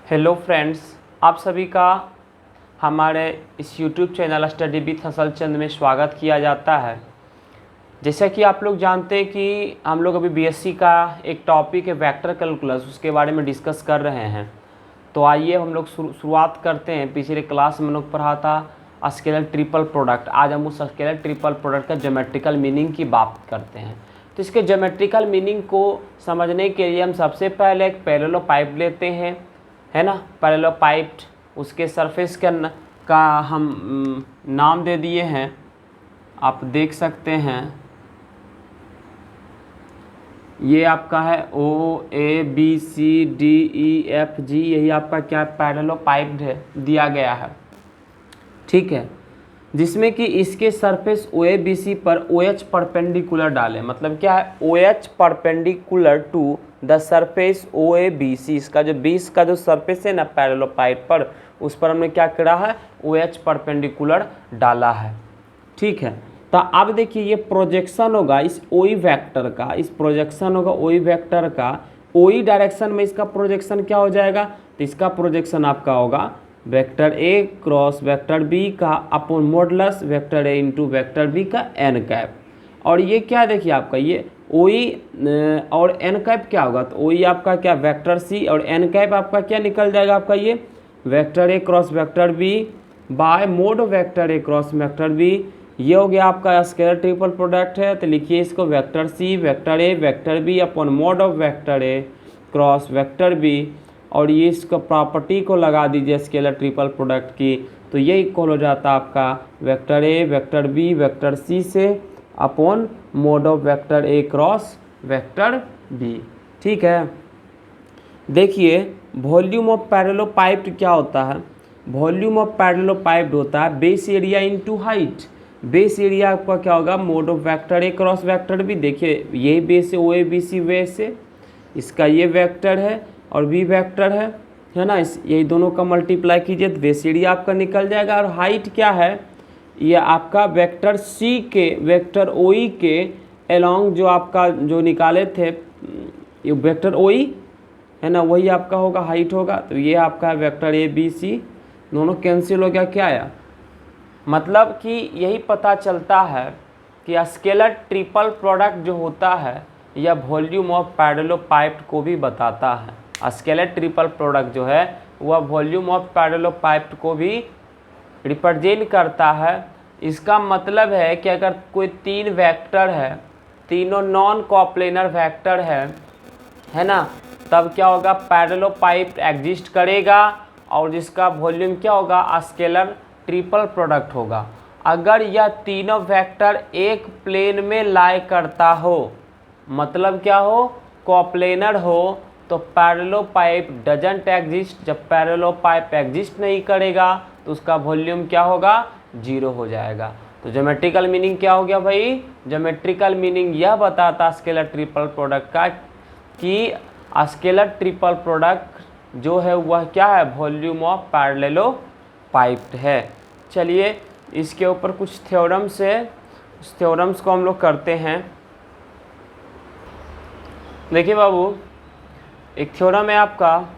Hello friends, आप सभी का हमारे इस यूट्यूब चैनल स्टडी विथ हसल चंद में स्वागत किया जाता है। जैसा कि आप लोग जानते हैं कि हम लोग अभी बीएससी का एक टॉपिक है वेक्टर कैलकुलस, उसके बारे में डिस्कस कर रहे हैं। तो आइए हम लोग शुरुआत करते हैं। पिछले क्लास में हम लोग पढ़ा था स्केलर ट्रिपल प्रोडक्ट। आज हम उस स्केलर ट्रिपल प्रोडक्ट का ज्योमेट्रिकल मीनिंग की बात करते हैं। तो इसके ज्योमेट्रिकल मीनिंग को समझने के लिए हम सबसे पहले एक पैरेलल पाइप लेते हैं, है ना। पैरेलल पाइप, उसके सरफेस का हम नाम दे दिए हैं, आप देख सकते हैं। ये आपका है O A B C D E F G, यही आपका क्या पैरेलल पाइप है दिया गया है, ठीक है। जिसमें कि इसके surface O A B C पर ओ एच परपेंडिकुलर डालें। मतलब क्या है, O H perpendicular to the surface O A B C. इसका जो बीस का जो सरफेस है ना पैरेलल पाइप पर, उस पर हमने क्या करा है, ओ एच परपेंडिकुलर डाला है, ठीक है। तो अब देखिए ये प्रोजेक्शन होगा इस ओई वेक्टर का, इस प्रोजेक्शन होगा ओई वेक्टर का, ओई डायरेक्शन में इसका प्रोजेक्शन क्या हो जाएगा, तो इसका प्रोजेक्शन आपका होगा vector a cross vector b का upon modulus vector a into vector b का एन कैप। और ये क्या देखिए आपका ये ओई और एन कैप क्या होगा, तो ओई आपका क्या वेक्टर सी और एन कैप आपका क्या निकल जाएगा, आपका ये vector a cross vector b by mod vector a cross vector b. ये हो गया आपका स्केलर ट्रिपल प्रोडक्ट है। तो लिखिए इसको vector c vector a vector b upon mod of vector a cross vector b, और ये इसका प्रॉपर्टी को लगा दीजिए स्केलर ट्रिपल प्रोडक्ट की। तो ये इक्वल हो जाता है आपका vector a vector b vector c से upon mod of vector a cross vector b, ठीक है। देखिए वॉल्यूम ऑफ पैरेलल पाइप क्या होता है, वॉल्यूम ऑफ पैरेलल पाइप होता है base area into height. Base area आपका क्या होगा, mod of vector a cross vector b. देखिए यही बेस है O A B C base है, इसका ये वेक्टर है और बी वेक्टर है ना। इस यही दोनों का मल्टीप्लाई कीजिए तो बेस एरिया आपका निकल जाएगा। और हाइट क्या है, ये आपका वेक्टर सी के वेक्टर ओई के अलोंग जो आपका जो निकाले थे ये वेक्टर ओई है ना, वही आपका होगा हाइट होगा। तो ये आपका वेक्टर ए बी सी दोनों कैंसिल हो गया, क्या आया, मतलब कि यही पता चलता है कि स्केलर ट्रिपल प्रोडक्ट जो होता है यह वॉल्यूम ऑफ पैरेलल पाइप को भी बताता है। स्केलर ट्रिपल प्रोडक्ट जो है वह वॉल्यूम ऑफ पैरेलल पाइप को भी रिप्रेजेंट करता है। इसका मतलब है कि अगर कोई तीन वेक्टर है, तीनों नॉन कोप्लेनर वेक्टर है ना, तब क्या होगा, पैरेलल पाइप एग्जिस्ट करेगा और जिसका वॉल्यूम क्या होगा, स्केलर ट्रिपल प्रोडक्ट होगा। अगर यह तीनों वेक्टर एक प्लेन में लाई करता हो, मतलब क्या हो, कोप्लेनर हो, तो पैरेलल पाइप डजंट एग्जिस्ट। जब पैरेलल पाइप एग्जिस्ट नहीं करेगा तो उसका वॉल्यूम क्या होगा, जीरो हो जाएगा। तो ज्योमेट्रिकल मीनिंग क्या हो गया भाई, ज्योमेट्रिकल मीनिंग यह बताता स्केलर ट्रिपल प्रोडक्ट का कि स्केलर ट्रिपल प्रोडक्ट जो है वह क्या है, वॉल्यूम ऑफ पैरेलल पाइप है। चलिए इसके ऊपर कुछ थ्योरम्स है, उस थ्योरम्स को हम लोग करते हैं। देखिए बाबू, एक थ्योरम है आपका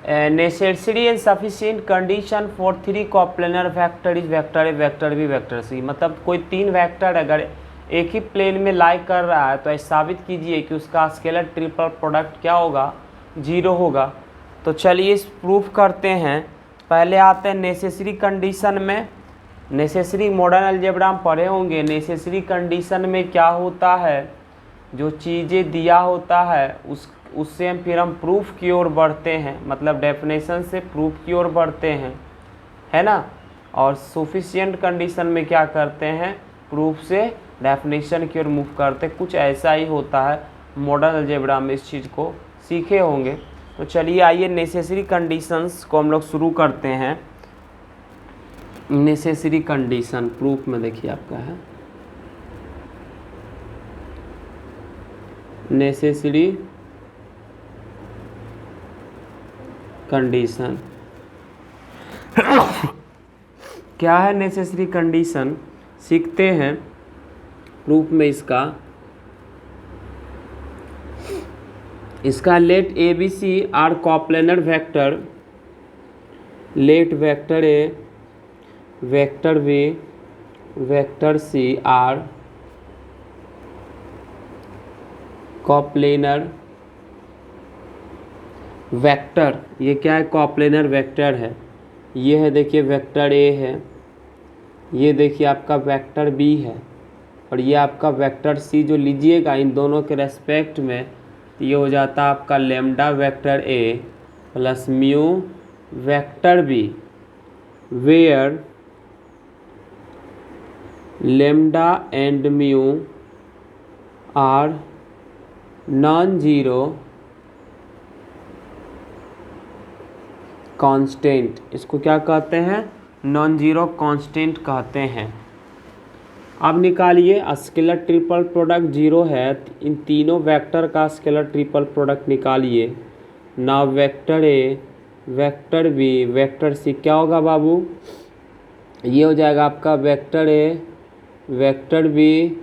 necessary and sufficient condition for three coplanar vector is vector a vector b vector c. मतलब कोई तीन वेक्टर अगर एक ही प्लेन में लाई कर रहा है तो ऐसा साबित कीजिए कि उसका स्केलर ट्रिपल प्रोडक्ट क्या होगा, जीरो होगा। तो चलिए इस प्रूफ करते हैं। पहले आते हैं नेसेसरी कंडीशन में। नेसेसरी मॉडर्न अलजेब्रा हम पढ़े होंगे। नेसेसरी कंडीशन में क्या होता है, जो चीज़ें दिया होता है उससे हम फिर हम प्रूफ की ओर बढ़ते हैं, मतलब डेफिनेशन से प्रूफ की ओर बढ़ते हैं, है ना। और सफिशिएंट कंडीशन में क्या करते हैं, प्रूफ से डेफिनेशन की ओर मूव करते। कुछ ऐसा ही होता है मॉडर्न अलजेब्रा में, इस चीज़ को सीखे होंगे। तो चलिए आइए नेसेसरी कंडीशंस को हम लोग शुरू करते हैं। नेसेसरी कंडीशन प्रूफ में देखिए आपका है नेसेसरी कंडीशन। क्या है नेसेसरी कंडीशन, सीखते हैं प्रूफ में इसका। इसका let a B c are coplanar vector, let vector a vector b vector c are coplanar vector. ये क्या है? कॉप्लेनर वेक्टर है। ये है देखिए वेक्टर ए है, ये देखिए आपका वेक्टर बी है, और ये आपका वेक्टर सी जो लीजिएगा इन दोनों के रेस्पेक्ट में, तो ये हो जाता है आपका lambda vector a plus mu vector b, where lambda and mu are non zero constant. इसको क्या कहते हैं? नॉन जीरो कांस्टेंट कहते हैं। अब निकालिए स्केलर ट्रिपल प्रोडक्ट जीरो है, इन तीनों वेक्टर का स्केलर ट्रिपल प्रोडक्ट निकालिए ना। Vector a vector b vector c क्या होगा बाबू? ये हो जाएगा आपका vector a vector b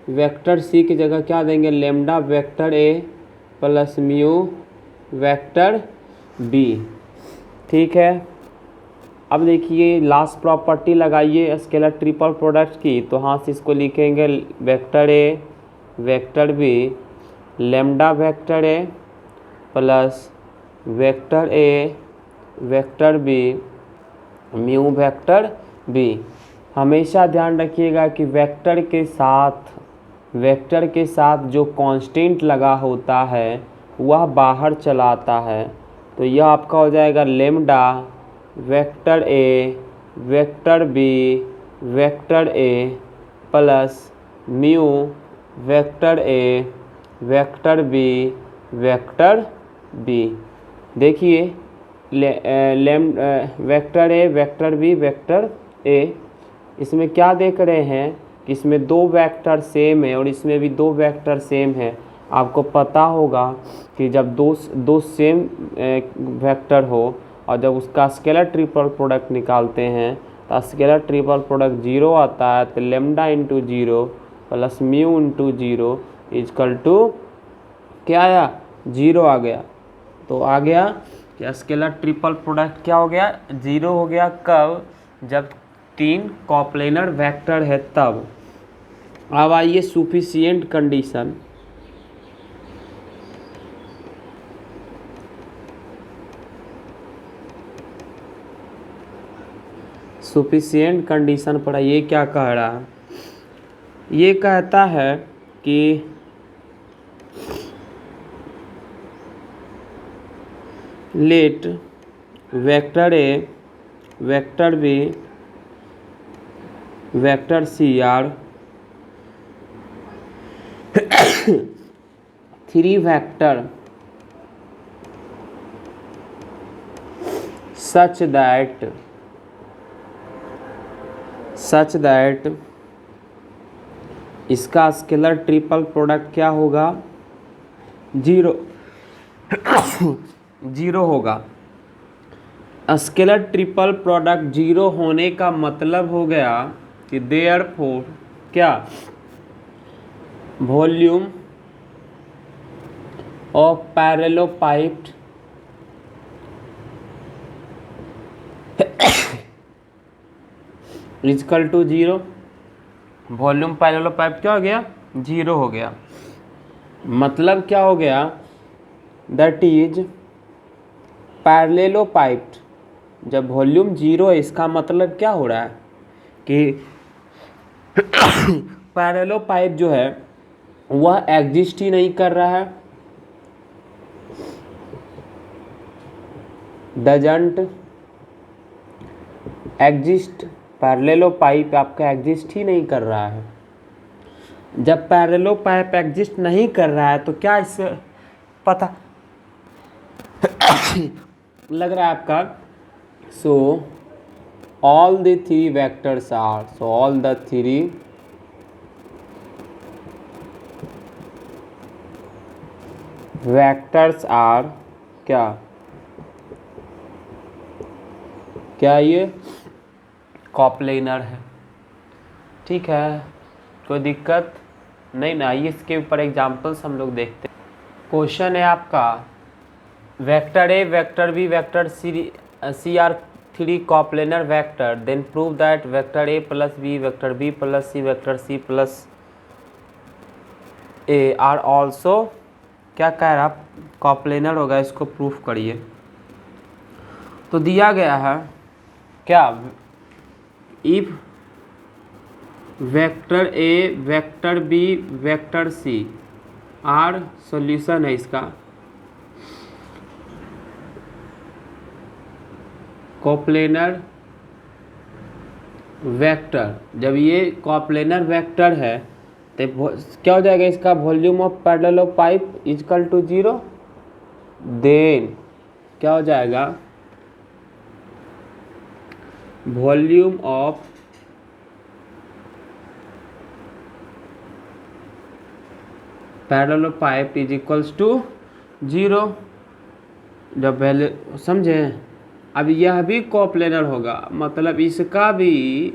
vector c की जगह क्या देंगे? Lambda vector a plus mu vector b. ठीक है, अब देखिए लास्ट प्रॉपर्टी लगाइए स्केलर ट्रिपल प्रोडक्ट की, तो हाथ से इसको लिखेंगे vector a vector b lambda vector a plus vector a vector b mu vector b. हमेशा ध्यान रखिएगा कि वेक्टर के साथ जो कांस्टेंट लगा होता है वह बाहर चला आता है। तो यह आपका हो जाएगा lambda vector a vector b vector a plus mu vector a vector b vector b. देखिए vector a vector b vector a, इसमें क्या देख रहे हैं कि इसमें दो वेक्टर सेम है और इसमें भी दो वेक्टर सेम है। आपको पता होगा कि जब दो सेम वेक्टर हो और जब उसका स्केलर ट्रिपल प्रोडक्ट निकालते हैं तो स्केलर ट्रिपल प्रोडक्ट जीरो आता है, तो lambda into zero plus mu into zero equal to क्या आया? जीरो आ गया। तो आ गया कि स्केलर ट्रिपल प्रोडक्ट क्या हो गया? जीरो हो गया। कब? जब तीन कॉप्लेनर वेक्टर है तब। अब आइए सुफिशिएंट कंडीशन। सुफिशिएंट कंडीशन पर ये क्या कह रहा है? ये कहता है कि let vector a vector b vector c are three vector such that इसका स्केलर ट्रिपल प्रोडक्ट क्या होगा? जीरो जीरो होगा। स्केलर ट्रिपल प्रोडक्ट जीरो होने का मतलब हो गया कि देयरफॉर क्या? Volume of parallelepiped is equal to zero. Volume parallelepiped क्या हो गया? जीरो हो गया। मतलब क्या हो गया? That is parallelepiped. जब वॉल्यूम जीरो है इसका मतलब क्या हो रहा है कि पैरेललोपाइप जो है वह एग्जिस्ट ही नहीं कर रहा है, डजंट एग्जिस्ट। पैरेललोपाइप आपका एग्जिस्ट ही नहीं कर रहा है। जब पैरेललोपाइप एग्जिस्ट नहीं कर रहा है तो क्या इससे पता लग रहा है आपका? So all the three vectors are, so all the three vectors are क्या? क्या ये कॉप्लेनर है? ठीक है, कोई दिक्कत नहीं ना। आइए इसके ऊपर एग्जाम्पल्स हम लोग देखते हैं। क्वेश्चन है आपका vector a vector b vector c are three coplanar vector, then prove that vector a plus b vector b plus c vector c plus a are also क्या कह रहा कॉप्लेनर होगा, इसको प्रूफ करिए। तो दिया गया है क्या, if vector a vector b vector c are, solution है इसका, कोप्लेनर वेक्टर। जब ये कोप्लेनर वेक्टर है तो क्या हो जाएगा, इसका volume of parallel of pipe equal to 0, then क्या हो जाएगा, volume of parallel of pipe is equals to 0। जब वैल्यू समझे, अब यह भी कोप्लेनर होगा, मतलब इसका भी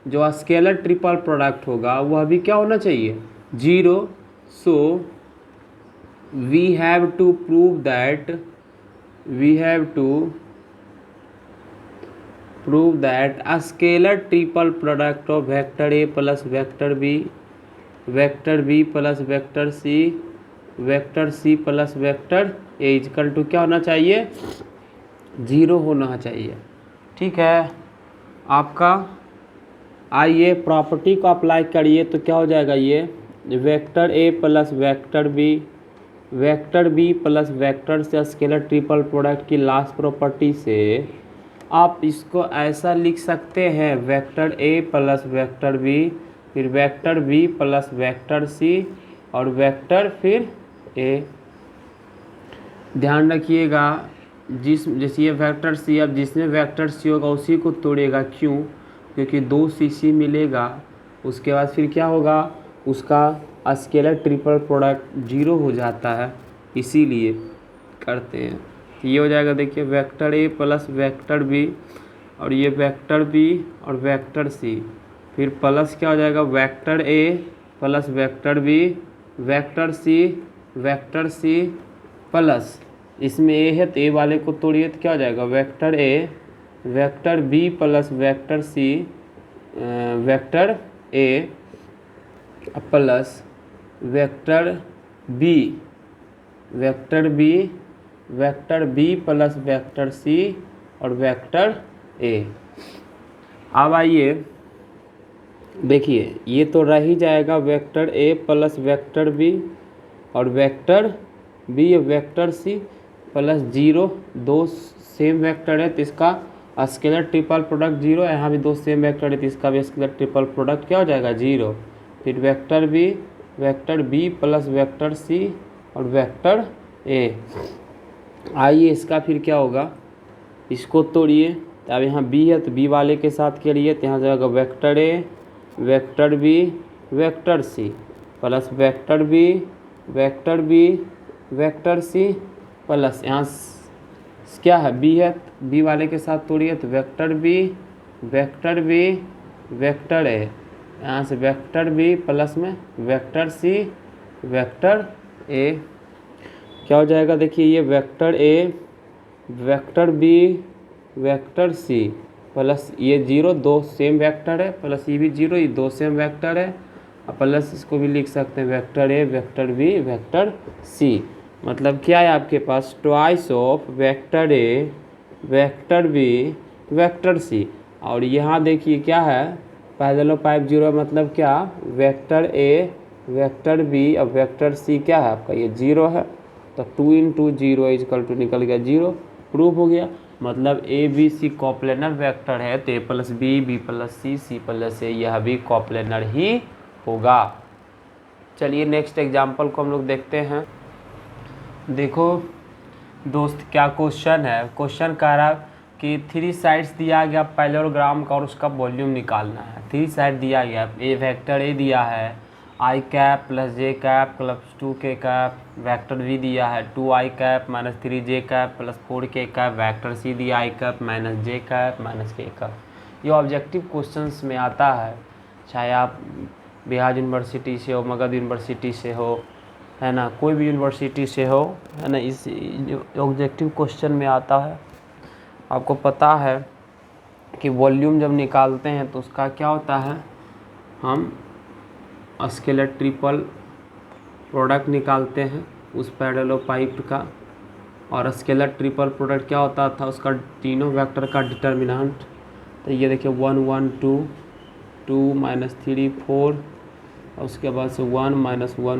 जो स्केलर ट्रिपल प्रोडक्ट होगा वह भी क्या होना चाहिए, 0। So we have to prove that a scalar triple product of vector a plus vector b plus vector c plus vector a equal to क्या होना चाहिए, 0 होना चाहिए। ठीक है, आपका आइए प्रॉपर्टी को अप्लाई करिए तो क्या हो जाएगा, ये vector a plus vector b plus vector से स्केलर ट्रिपल प्रोडक्ट की लास्ट प्रॉपर्टी से आप इसको ऐसा लिख सकते हैं, vector a plus vector b फिर vector b plus vector c और वेक्टर फिर ए। ध्यान रखिएगा, जैसे ये वेक्टर सी, अब जिसमें वेक्टर सी होगा उसी को तोड़ेगा, क्यों, क्योंकि 2 सी मिलेगा, उसके बाद फिर क्या होगा, उसका स्केलर ट्रिपल प्रोडक्ट 0 हो जाता है, इसीलिए करते हैं। ये हो जाएगा, देखिए vector a plus vector b और ये वेक्टर बी और वेक्टर सी, फिर प्लस क्या हो जाएगा, vector a plus vector b vector c plus, इसमें ए है तो ए वाले को तोड़िए तो क्या हो जाएगा, vector a vector b plus vector c vector a plus vector b plus vector c और वेक्टर ए। अब आइए देखिए, ये तो रह ही जाएगा vector a plus vector b और vector b vector c plus 0, 2 same vector है तो इसका स्केलर ट्रिपल प्रोडक्ट 0, यहाँ भी 2 सेम वेक्टर है तो इसका भी स्केलर ट्रिपल प्रोडक्ट क्या हो जाएगा, 0। फिर vector b plus vector c और वेक्टर ए। आइए इसका फिर क्या होगा, इसको तोड़िए, तो अब यहाँ बी है तो बी वाले के साथ करिए तो यहाँ जाएगा vector a vector b vector c plus vector b vector c plus यहाँ क्या है, बी है, बी वाले के साथ तोड़िए तो वेक्टर बी वेक्टर ए, यहाँ से वेक्टर बी प्लस में वेक्टर सी वेक्टर ए। क्या हो जाएगा, देखिए ये vector a vector b vector c plus ये 0, 2 सेम वेक्टर है प्लस ये भी 0, ये 2 सेम वेक्टर है, प्लस इसको भी लिख सकते हैं vector a vector b vector c. मतलब क्या है आपके पास, twice of vector a vector b vector c. और यहाँ देखिए क्या है, पैरेलल पाइप 0 मतलब क्या, वेक्टर ए वेक्टर बी और वेक्टर सी क्या है आपका, ये 0 है, तो 2 × 0 इक्वल टू निकल गया 0, प्रूफ हो गया। मतलब ए बी सी कॉप्लेनर वेक्टर है तो a plus b plus c plus a, यह भी कॉप्लेनर ही होगा। चलिए नेक्स्ट एग्जाम्पल को हम लोग देखते हैं। देखो दोस्त क्या क्वेश्चन है, क्वेश्चन कह रहा कि 3 साइड्स दिया गया पैरेललोग्राम का और उसका वॉल्यूम निकालना है। 3 साइड दिया गया, ए वेक्टर ए दिया है i cap plus j cap plus 2k cap, vector b दिया है 2i cap minus 3j cap plus 4k cap, vector c दिया i cap minus j cap minus k cap. ये objective questions में आता है, चाहे आप बिहार यूनिवर्सिटी से हो, मगध यूनिवर्सिटी से हो, है ना, कोई भी यूनिवर्सिटी से हो, है ना, इस ऑब्जेक्टिव क्वेश्चन में आता है। आपको पता है कि वॉल्यूम जब निकालते हैं तो उसका क्या होता है, हम स्केलर ट्रिपल प्रोडक्ट निकालते हैं उस पैरेलल पाइप का, और स्केलर ट्रिपल प्रोडक्ट क्या होता था, उसका तीनों वेक्टर का डिटर्मिनेंट। तो ये देखिए 1 1 2 2 -3 4, और उसके बाद से 1 -1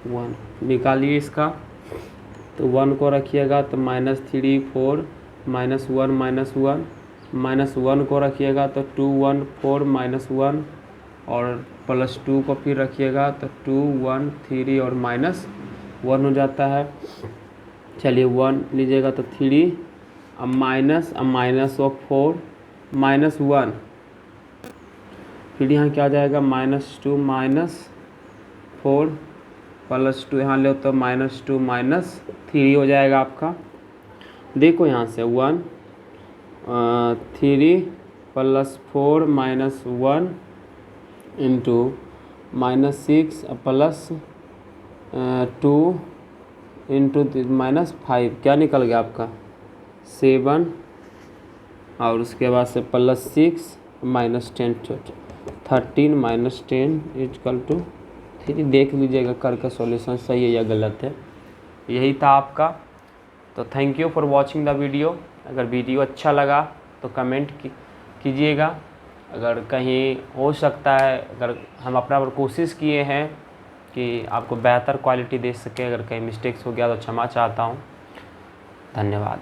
-1 निकालिए इसका। तो 1 को रखिएगा तो -3 4 -1 -1 को रखिएगा तो 2 1 4 -1, और +2 को फिर रखिएगा तो 2 1 3 और -1 हो जाता है। चलिए 1 लीजिएगा तो 3, अब माइनस ऑफ 4 -1, फिर यहाँ क्या आ जाएगा -2 -4 +2 यहाँ ले तो -2 -3 हो जाएगा आपका। देखो यहाँ से 1 3 +4 -1 इंटू -6 +2 इंटू -5 क्या निकल गया आपका 7, और उसके बाद से +6 -10 13 -10 = 3। देख लीजिएगा करके सॉल्यूशन सही है या गलत है। यही था आपका। तो thank you for watching the video. अगर वीडियो अच्छा लगा तो कमेंट कीजिएगा। अगर कहीं हो सकता है, अगर हम अपना पर कोशिश किए हैं कि आपको बेहतर क्वालिटी दे सके, अगर कहीं मिस्टेक्स हो गया तो क्षमा चाहता हूँ। धन्यवाद।